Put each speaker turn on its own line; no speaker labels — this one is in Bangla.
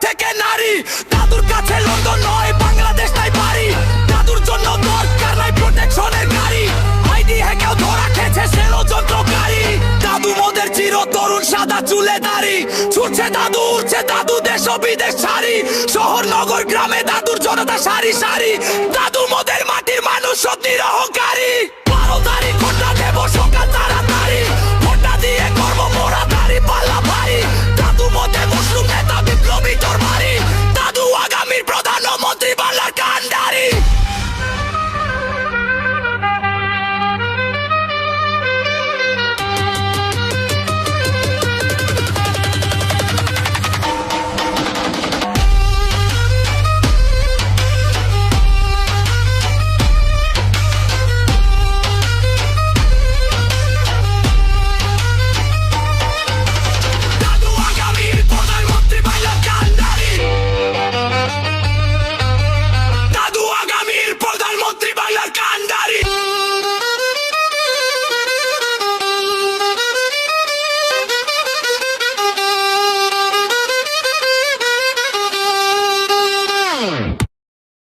থেকে নারী। দাদুর কাছে লন্ডন নয় বাংলাদেশ নাই বাড়ি, দাদুর জন্য দরকার নাই প্রোটেকশনের গাড়ি। আইডি হ্যাকেও ধরা খেয়েছে সেলো যন্ত্রকারী। দাদু মোদের চির তরুণ সাদা চুলে দাড়ি, ছুটছে দাদু উঠছে দাদু দেশ ও বিদেশ ছাড়ি। শহর নগর গ্রামে দাদুর জনতা সারি সারি, দাদু মোদের মাটির মানুষ সত্যির অহংকারী।